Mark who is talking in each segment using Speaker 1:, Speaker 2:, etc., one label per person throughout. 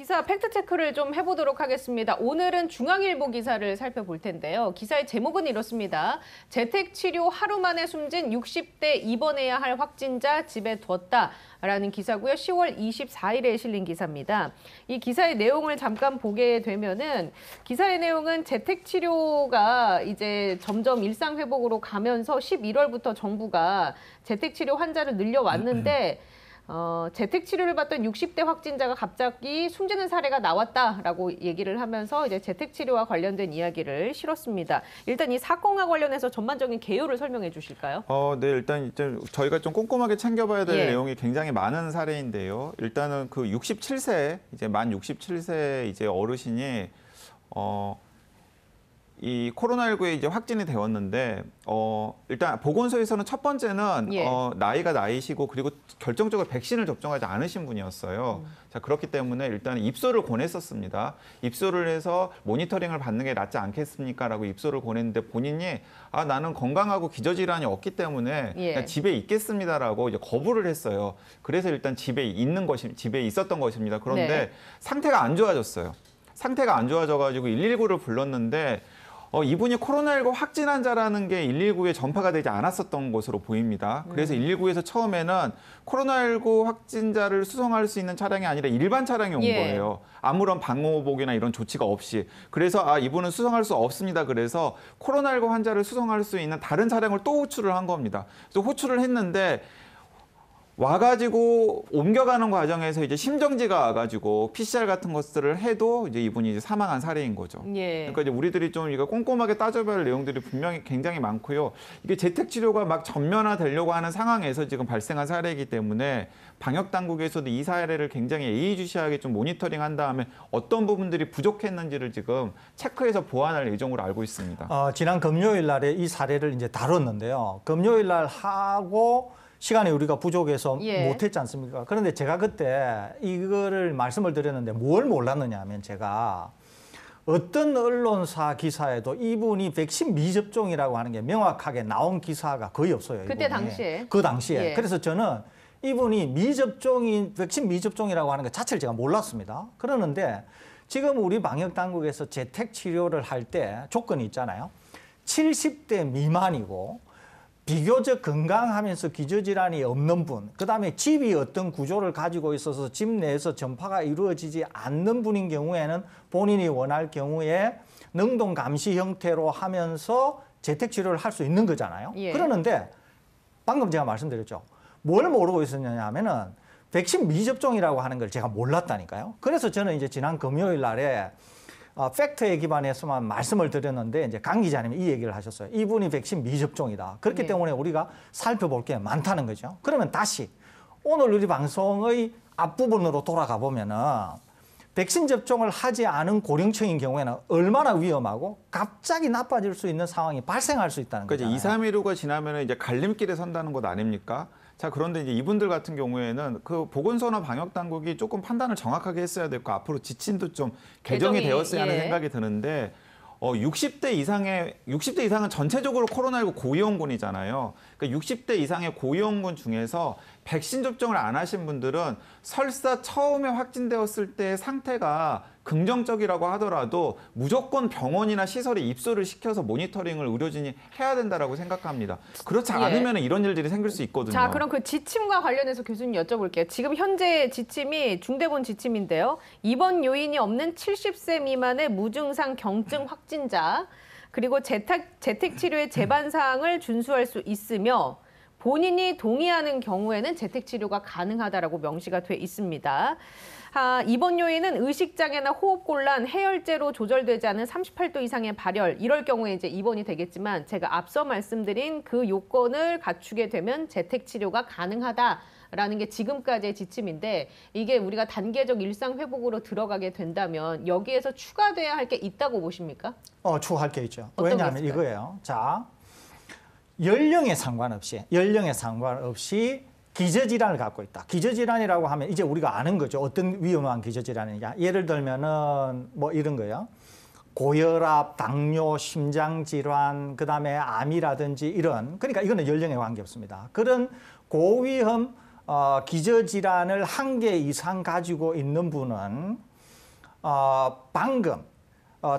Speaker 1: 기사 팩트체크를 좀 해보도록 하겠습니다. 오늘은 중앙일보 기사를 살펴볼 텐데요. 기사의 제목은 이렇습니다. 재택치료 하루 만에 숨진 60대 입원해야 할 확진자 집에 뒀다라는 기사고요. 10월 24일에 실린 기사입니다. 이 기사의 내용을 잠깐 보게 되면은 기사의 내용은 재택치료가 이제 점점 일상 회복으로 가면서 11월부터 정부가 재택치료 환자를 늘려왔는데 재택치료를 받던 60대 확진자가 갑자기 숨지는 사례가 나왔다라고 얘기를 하면서 이제 재택치료와 관련된 이야기를 실었습니다. 일단 이 사건과 관련해서 전반적인 개요를 설명해 주실까요?
Speaker 2: 네, 일단 이제 저희가 좀 꼼꼼하게 챙겨봐야 될 내용이 굉장히 많은 사례인데요. 일단은 그 67세, 이제 만 67세 이제 어르신이 이 코로나19에 이제 확진이 되었는데 일단 보건소에서는 첫 번째는 나이가 나이시고 그리고 결정적으로 백신을 접종하지 않으신 분이었어요. 자, 그렇기 때문에 일단 입소를 권했었습니다. 입소를 해서 모니터링을 받는 게 낫지 않겠습니까라고 입소를 권했는데 본인이 나는 건강하고 기저질환이 없기 때문에 그냥 집에 있겠습니다라고 이제 거부를 했어요. 그래서 일단 집에 있었던 것입니다. 그런데 상태가 안 좋아졌어요. 상태가 안 좋아져가지고 119를 불렀는데 이분이 코로나19 확진 환자라는 게 119에 전파가 되지 않았었던 것으로 보입니다. 그래서 119에서 처음에는 코로나19 확진자를 수송할 수 있는 차량이 아니라 일반 차량이 온 거예요. 아무런 방호복이나 이런 조치가 없이. 그래서 이분은 수송할 수 없습니다. 그래서 코로나19 환자를 수송할 수 있는 다른 차량을 또 호출을 한 겁니다. 그래서 호출을 했는데 와가지고 옮겨가는 과정에서 이제 심정지가 와가지고 PCR 같은 것들을 해도 이제 이분이 이제 사망한 사례인 거죠. 그러니까 이제 우리들이 좀 이거 꼼꼼하게 따져봐야 할 내용들이 분명히 굉장히 많고요. 이게 재택치료가 막 전면화되려고 하는 상황에서 지금 발생한 사례이기 때문에 방역 당국에서도 이 사례를 굉장히 예의주시하게 좀 모니터링한 다음에 어떤 부분들이 부족했는지를 지금 체크해서 보완할 예정으로 알고 있습니다.
Speaker 3: 지난 금요일 날에 이 사례를 이제 다뤘는데요. 금요일 날 하고 시간이 우리가 부족해서 못했지 않습니까? 그런데 제가 그때 이거를 말씀을 드렸는데 뭘 몰랐느냐 하면 제가 어떤 언론사 기사에도 이분이 백신 미접종이라고 하는 게 명확하게 나온 기사가 거의 없어요.
Speaker 1: 그때 당시에.
Speaker 3: 그 당시에. 그래서 저는 이분이 백신 미접종이라고 하는 것 자체를 제가 몰랐습니다. 그러는데 지금 우리 방역당국에서 재택치료를 할 때 조건이 있잖아요. 70대 미만이고 비교적 건강하면서 기저질환이 없는 분, 그다음에 집이 어떤 구조를 가지고 있어서 집 내에서 전파가 이루어지지 않는 분인 경우에는 본인이 원할 경우에 능동 감시 형태로 하면서 재택치료를 할 수 있는 거잖아요. 그러는데 방금 제가 말씀드렸죠. 뭘 모르고 있었느냐 하면은 백신 미접종이라고 하는 걸 제가 몰랐다니까요. 그래서 저는 이제 지난 금요일 날에 팩트에 기반해서만 말씀을 드렸는데 이제 강 기자님이 이 얘기를 하셨어요. 이분이 백신 미접종이다. 그렇기 때문에 우리가 살펴볼 게 많다는 거죠. 그러면 다시 오늘 우리 방송의 앞부분으로 돌아가 보면은 백신 접종을 하지 않은 고령층인 경우에는 얼마나 위험하고 갑자기 나빠질 수 있는 상황이 발생할 수 있다는 거죠.
Speaker 2: 그러니까 2, 3일후가 지나면 이제 갈림길에 선다는 것 아닙니까? 자, 그런데 이제 이분들 같은 경우에는 그 보건소나 방역 당국이 조금 판단을 정확하게 했어야 되고 앞으로 지침도 좀 개정이 되었어야 하는 생각이 드는데 60대 이상은 전체적으로 코로나19 고위험군이잖아요. 그러니까 60대 이상의 고위험군 중에서 백신 접종을 안 하신 분들은 설사 처음에 확진되었을 때 상태가 긍정적이라고 하더라도 무조건 병원이나 시설에 입소를 시켜서 모니터링을 의료진이 해야 된다라고 생각합니다. 그렇지 않으면 이런 일들이 생길 수 있거든요.
Speaker 1: 자, 그럼 그 지침과 관련해서 교수님 여쭤볼게요. 지금 현재 지침이 중대본 지침인데요. 입원 요인이 없는 70세 미만의 무증상 경증 확진자, 그리고 재택치료의 제반 사항을 준수할 수 있으며 본인이 동의하는 경우에는 재택치료가 가능하다라고 명시가 돼 있습니다. 입원 요인은 의식장애나 호흡곤란, 해열제로 조절되지 않은 38도 이상의 발열, 이럴 경우에 이제 입원이 되겠지만 제가 앞서 말씀드린 그 요건을 갖추게 되면 재택치료가 가능하다라는 게 지금까지의 지침인데 이게 우리가 단계적 일상 회복으로 들어가게 된다면 여기에서 추가돼야 할 게 있다고 보십니까?
Speaker 3: 추가할 게 있죠. 왜냐하면 이거예요. 자, 연령에 상관없이 기저질환을 갖고 있다. 기저질환이라고 하면 이제 우리가 아는 거죠. 어떤 위험한 기저질환이냐. 예를 들면은 뭐 이런 거요. 고혈압, 당뇨, 심장질환, 그다음에 암이라든지 이런. 그러니까 이거는 연령에 관계없습니다. 그런 고위험 기저질환을 한 개 이상 가지고 있는 분은 방금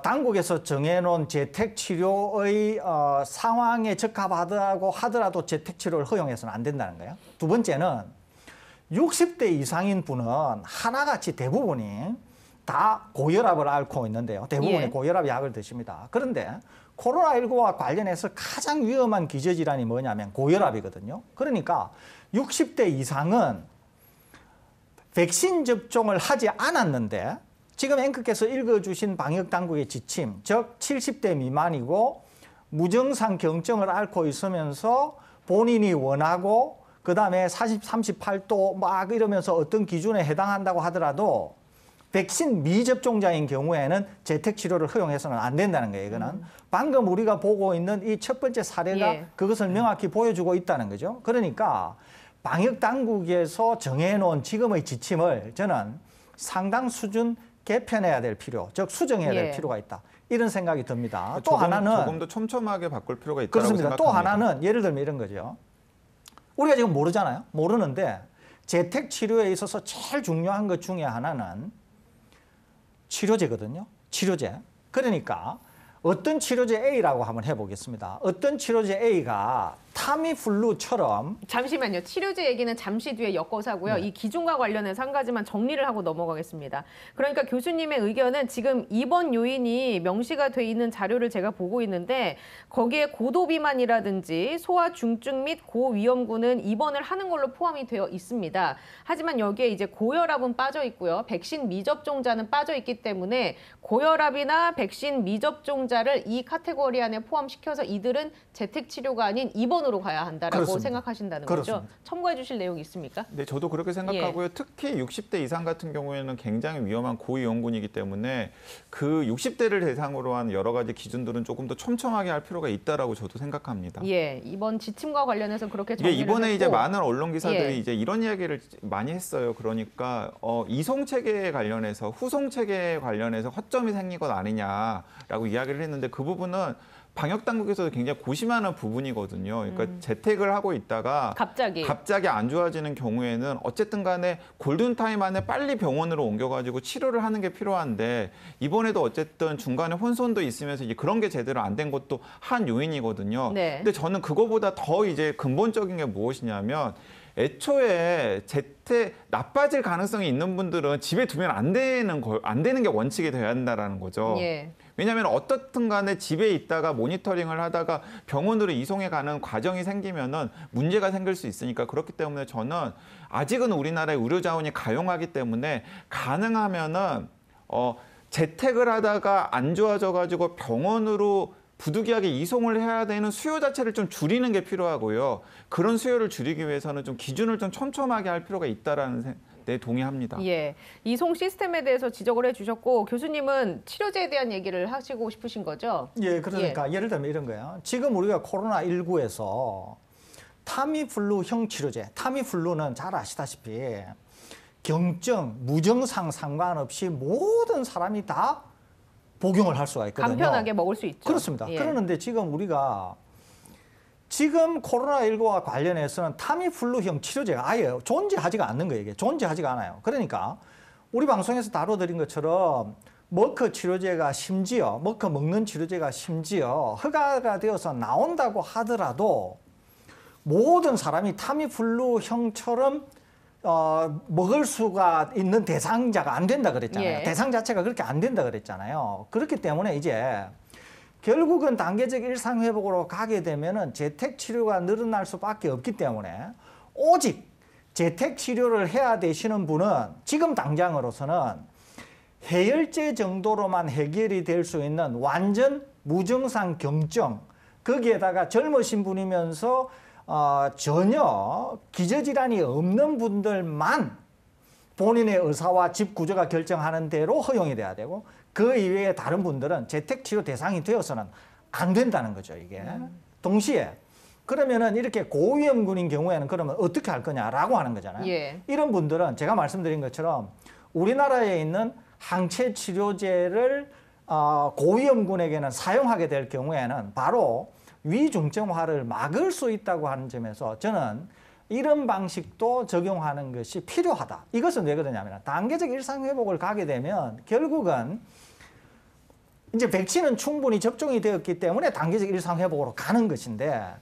Speaker 3: 당국에서 정해놓은 재택치료의 상황에 적합하다고 하더라도 재택치료를 허용해서는 안 된다는 거예요. 두 번째는 60대 이상인 분은 하나같이 대부분이 다 고혈압을 앓고 있는데요. 대부분이
Speaker 1: 예.
Speaker 3: 고혈압 약을 드십니다. 그런데 코로나19와 관련해서 가장 위험한 기저질환이 뭐냐면 고혈압이거든요. 그러니까 60대 이상은 백신 접종을 하지 않았는데 지금 앵커께서 읽어주신 방역당국의 지침, 즉 70대 미만이고 무증상 경증을 앓고 있으면서 본인이 원하고 그다음에 38도 막 이러면서 어떤 기준에 해당한다고 하더라도 백신 미접종자인 경우에는 재택치료를 허용해서는 안 된다는 거예요. 이거는 방금 우리가 보고 있는 이 첫 번째 사례가
Speaker 1: 예.
Speaker 3: 그것을 명확히 보여주고 있다는 거죠. 그러니까 방역당국에서 정해놓은 지금의 지침을 저는 상당 수준 개편해야 될 필요, 즉 수정해야 될
Speaker 1: 예.
Speaker 3: 필요가 있다. 이런 생각이 듭니다. 또 하나는
Speaker 2: 조금 더 촘촘하게 바꿀 필요가 있다고
Speaker 3: 그렇습니다.
Speaker 2: 생각합니다.
Speaker 3: 또 하나는 예를 들면 이런 거죠. 우리가 지금 모르잖아요. 모르는데 재택 치료에 있어서 제일 중요한 것 중에 하나는 치료제거든요. 치료제. 그러니까 어떤 치료제 A라고 한번 해보겠습니다. 어떤 치료제 A가 타미플루처럼
Speaker 1: 잠시만요. 치료제 얘기는 잠시 뒤에 엮어서 하고요. 이 기준과 관련해서 한 가지만 정리를 하고 넘어가겠습니다. 그러니까 교수님의 의견은 지금 입원 요인이 명시가 돼 있는 자료를 제가 보고 있는데 거기에 고도 비만이라든지 소아 중증 및 고위험군은 입원을 하는 걸로 포함이 되어 있습니다. 하지만 여기에 이제 고혈압은 빠져 있고요. 백신 미접종자는 빠져 있기 때문에 고혈압이나 백신 미접종자를 이 카테고리 안에 포함시켜서 이들은 재택 치료가 아닌 입원으로 가야 한다라고
Speaker 3: 그렇습니다.
Speaker 1: 생각하신다는
Speaker 3: 그렇습니다.
Speaker 1: 거죠. 첨부해 주실 내용이 있습니까?
Speaker 2: 네, 저도 그렇게 생각하고요. 특히 60대 이상 같은 경우에는 굉장히 위험한 고위험군이기 때문에 그 60대를 대상으로 한 여러 가지 기준들은 조금 더 촘촘하게 할 필요가 있다라고 저도 생각합니다.
Speaker 1: 예, 이번 지침과 관련해서 그렇게
Speaker 2: 예,
Speaker 1: 정리를
Speaker 2: 이번에
Speaker 1: 했고.
Speaker 2: 이제 많은 언론 기사들이
Speaker 1: 예.
Speaker 2: 이제 이런 이야기를 많이 했어요. 그러니까 이송 체계에 관련해서 후송 체계에 관련해서 허점이 생긴 것 아니냐라고 이야기를 했는데 그 부분은 방역 당국에서도 굉장히 고심하는 부분이거든요. 그러니까 재택을 하고 있다가 갑자기 안 좋아지는 경우에는 어쨌든 간에 골든타임 안에 빨리 병원으로 옮겨가지고 치료를 하는 게 필요한데 이번에도 어쨌든 중간에 혼선도 있으면서 이제 그런 게 제대로 안 된 것도 한 요인이거든요.
Speaker 1: 네.
Speaker 2: 근데 저는 그거보다 더 이제 근본적인 게 무엇이냐면 애초에 재택 나빠질 가능성이 있는 분들은 집에 두면 안 되는 게 원칙이 돼야 한다라는 거죠.
Speaker 1: 예.
Speaker 2: 왜냐하면 어떻든 간에 집에 있다가 모니터링을 하다가 병원으로 이송해 가는 과정이 생기면은 문제가 생길 수 있으니까 그렇기 때문에 저는 아직은 우리나라의 의료 자원이 가용하기 때문에 가능하면은 재택을 하다가 안 좋아져 가지고 병원으로 부득이하게 이송을 해야 되는 수요 자체를 좀 줄이는 게 필요하고요. 그런 수요를 줄이기 위해서는 좀 기준을 좀 촘촘하게 할 필요가 있다라는 네, 동의합니다.
Speaker 1: 예, 이송 시스템에 대해서 지적을 해주셨고 교수님은 치료제에 대한 얘기를 하시고 싶으신 거죠?
Speaker 3: 예, 그러니까 예를 들면 이런 거예요. 지금 우리가 코로나19에서 타미플루형 치료제, 타미플루는 잘 아시다시피 경증, 무증상 상관없이 모든 사람이 다 복용을 할 수가 있거든요.
Speaker 1: 간편하게 먹을 수 있죠.
Speaker 3: 그렇습니다.
Speaker 1: 예.
Speaker 3: 그러는데 지금 우리가 지금 코로나19와 관련해서는 타미플루형 치료제가 아예 존재하지가 않는 거예요. 이게 존재하지가 않아요. 그러니까 우리 방송에서 다뤄드린 것처럼 머커 치료제가 심지어 머커 먹는 치료제가 심지어 허가가 되어서 나온다고 하더라도 모든 사람이 타미플루형처럼 먹을 수가 있는 대상자가 안 된다 그랬잖아요.
Speaker 1: 예.
Speaker 3: 대상 자체가 그렇게 안 된다 그랬잖아요. 그렇기 때문에 이제 결국은 단계적 일상회복으로 가게 되면은 재택치료가 늘어날 수밖에 없기 때문에 오직 재택치료를 해야 되시는 분은 지금 당장으로서는 해열제 정도로만 해결이 될 수 있는 완전 무증상 경증, 거기에다가 젊으신 분이면서 전혀 기저질환이 없는 분들만 본인의 의사와 집 구조가 결정하는 대로 허용이 돼야 되고 그 이외에 다른 분들은 재택치료 대상이 되어서는 안 된다는 거죠, 이게. 동시에 그러면은 이렇게 고위험군인 경우에는 그러면 어떻게 할 거냐라고 하는 거잖아요.
Speaker 1: 예.
Speaker 3: 이런 분들은 제가 말씀드린 것처럼 우리나라에 있는 항체 치료제를 고위험군에게는 사용하게 될 경우에는 바로 위중증화를 막을 수 있다고 하는 점에서 저는 이런 방식도 적용하는 것이 필요하다. 이것은 왜 그러냐면 단계적 일상회복을 가게 되면 결국은 이제 백신은 충분히 접종이 되었기 때문에 단계적 일상회복으로 가는 것인데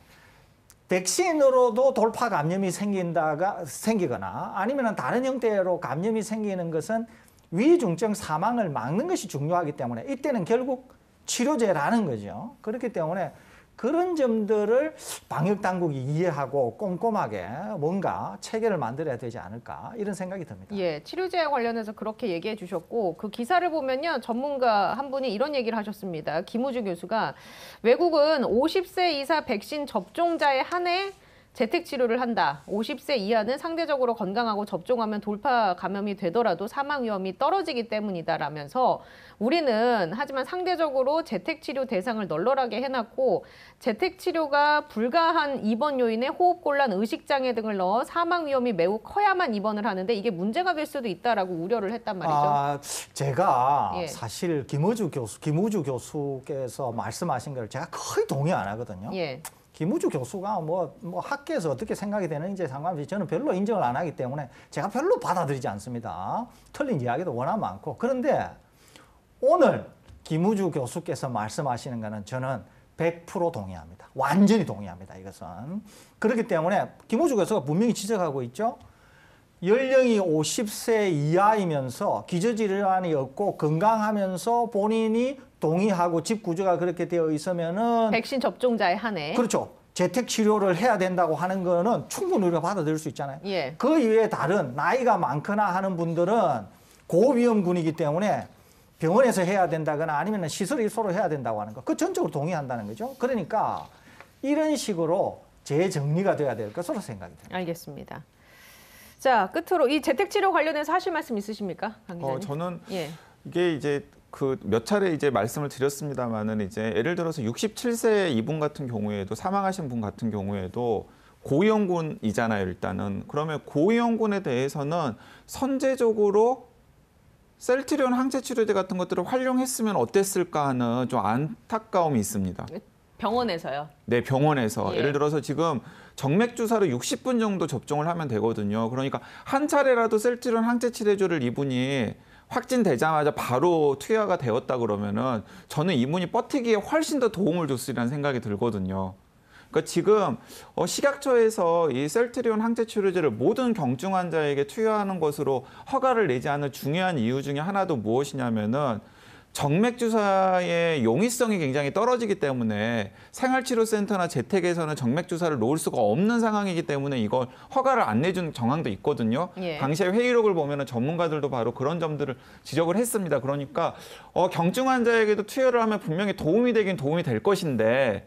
Speaker 3: 백신으로도 돌파 감염이 생기거나 아니면 다른 형태로 감염이 생기는 것은 위중증 사망을 막는 것이 중요하기 때문에 이때는 결국 치료제라는 거죠. 그렇기 때문에 그런 점들을 방역당국이 이해하고 꼼꼼하게 뭔가 체계를 만들어야 되지 않을까 이런 생각이 듭니다.
Speaker 1: 예, 치료제 관련해서 그렇게 얘기해 주셨고 그 기사를 보면요. 전문가 한 분이 이런 얘기를 하셨습니다. 김우주 교수가 외국은 50세 이사 백신 접종자에 한해 재택 치료를 한다. 50세 이하는 상대적으로 건강하고 접종하면 돌파 감염이 되더라도 사망 위험이 떨어지기 때문이다라면서 우리는 하지만 상대적으로 재택 치료 대상을 널널하게 해놨고 재택 치료가 불가한 입원 요인에 호흡곤란, 의식장애 등을 넣어 사망 위험이 매우 커야만 입원을 하는데 이게 문제가 될 수도 있다라고 우려를 했단 말이죠.
Speaker 3: 제가
Speaker 1: 예.
Speaker 3: 사실 김우주 교수께서 말씀하신 걸 제가 거의 동의 안 하거든요.
Speaker 1: 예.
Speaker 3: 김우주 교수가 뭐 학계에서 어떻게 생각이 되는지 상관없이 저는 별로 인정을 안 하기 때문에 제가 별로 받아들이지 않습니다. 틀린 이야기도 워낙 많고. 그런데 오늘 김우주 교수께서 말씀하시는 거는 저는 100% 동의합니다. 완전히 동의합니다. 이것은. 그렇기 때문에 김우주 교수가 분명히 지적하고 있죠. 연령이 50세 이하이면서 기저질환이 없고 건강하면서 본인이 동의하고 집 구조가 그렇게 되어 있으면은
Speaker 1: 백신 접종자에 한해.
Speaker 3: 그렇죠. 재택 치료를 해야 된다고 하는 거는 충분히 우리가 받아들일 수 있잖아요.
Speaker 1: 예.
Speaker 3: 그 이외에 다른 나이가 많거나 하는 분들은 고위험군이기 때문에 병원에서 해야 된다거나 아니면 시설 입소로 해야 된다고 하는 거. 그 전적으로 동의한다는 거죠. 그러니까 이런 식으로 재정리가 돼야 될 것으로 생각이 듭니다.
Speaker 1: 알겠습니다. 자, 끝으로 이 재택치료 관련해서 하실 말씀 있으십니까, 강 기자님?
Speaker 2: 저는
Speaker 1: 예.
Speaker 2: 이게 이제 그 몇 차례 이제 말씀을 드렸습니다만은 이제 예를 들어서 67세 이분 같은 경우에도 사망하신 분 같은 경우에도 고위험군이잖아요, 일단은. 그러면 고위험군에 대해서는 선제적으로 셀트리온 항체 치료제 같은 것들을 활용했으면 어땠을까 하는 좀 안타까움이 있습니다.
Speaker 1: 병원에서요.
Speaker 2: 네, 병원에서.
Speaker 1: 예.
Speaker 2: 예를 들어서 지금 정맥 주사로 60분 정도 접종을 하면 되거든요. 그러니까 한 차례라도 셀트리온 항체 치료제를 이분이 확진되자마자 바로 투여가 되었다 그러면은 저는 이분이 버티기에 훨씬 더 도움을 줬으리라는 생각이 들거든요. 그러니까 지금 식약처에서 이 셀트리온 항체 치료제를 모든 경증 환자에게 투여하는 것으로 허가를 내지 않을 중요한 이유 중에 하나도 무엇이냐면은 정맥 주사의 용이성이 굉장히 떨어지기 때문에 생활치료센터나 재택에서는 정맥 주사를 놓을 수가 없는 상황이기 때문에 이걸 허가를 안 내준 정황도 있거든요.
Speaker 1: 예.
Speaker 2: 당시에 회의록을 보면은 전문가들도 바로 그런 점들을 지적을 했습니다. 그러니까 경증 환자에게도 투여를 하면 분명히 도움이 되긴 도움이 될 것인데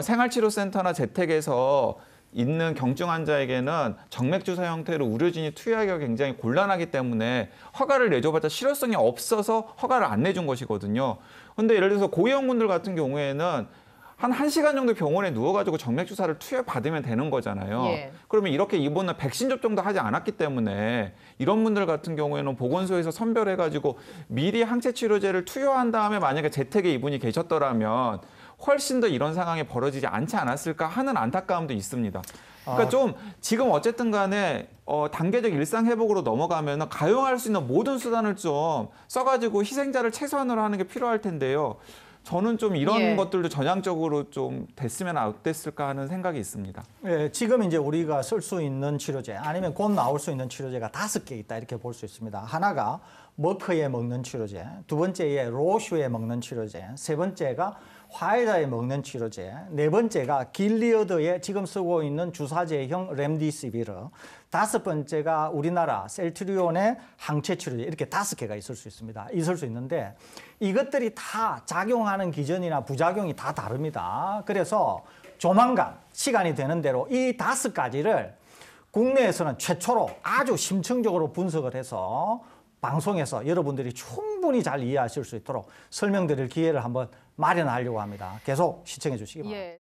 Speaker 2: 생활치료센터나 재택에서 있는 경증 환자에게는 정맥 주사 형태로 의료진이 투여하기가 굉장히 곤란하기 때문에 허가를 내줘봤자 실효성이 없어서 허가를 안 내준 것이거든요. 근데 예를 들어서 고위험군들 같은 경우에는 한 1시간 정도 병원에 누워가지고 정맥 주사를 투여받으면 되는 거잖아요.
Speaker 1: 예.
Speaker 2: 그러면 이렇게 이분은 백신 접종도 하지 않았기 때문에 이런 분들 같은 경우에는 보건소에서 선별해가지고 미리 항체 치료제를 투여한 다음에 만약에 재택에 이분이 계셨더라면 훨씬 더 이런 상황이 벌어지지 않지 않았을까 하는 안타까움도 있습니다. 그러니까 좀 지금 어쨌든 간에 단계적 일상 회복으로 넘어가면 가용할 수 있는 모든 수단을 좀 써가지고 희생자를 최소한으로 하는 게 필요할 텐데요. 저는 좀 이런
Speaker 1: 예.
Speaker 2: 것들도 전향적으로 좀 됐으면 어땠을까 하는 생각이 있습니다.
Speaker 3: 예, 지금 이제 우리가 쓸 수 있는 치료제 아니면 곧 나올 수 있는 치료제가 5개 있다 이렇게 볼 수 있습니다. 하나가 머크에 먹는 치료제, 두 번째에 로슈에 먹는 치료제, 세 번째가 화이자에 먹는 치료제, 네 번째가 길리어드에 지금 쓰고 있는 주사제형 렘디시비르, 다섯 번째가 우리나라 셀트리온의 항체 치료제 이렇게 5개가 있을 수 있습니다. 있을 수 있는데 이것들이 다 작용하는 기전이나 부작용이 다 다릅니다. 그래서 조만간 시간이 되는 대로 이 5가지를 국내에서는 최초로 아주 심층적으로 분석을 해서 방송에서 여러분들이 충분히 잘 이해하실 수 있도록 설명드릴 기회를 한번 마련하려고 합니다. 계속 시청해 주시기 바랍니다.
Speaker 1: 예.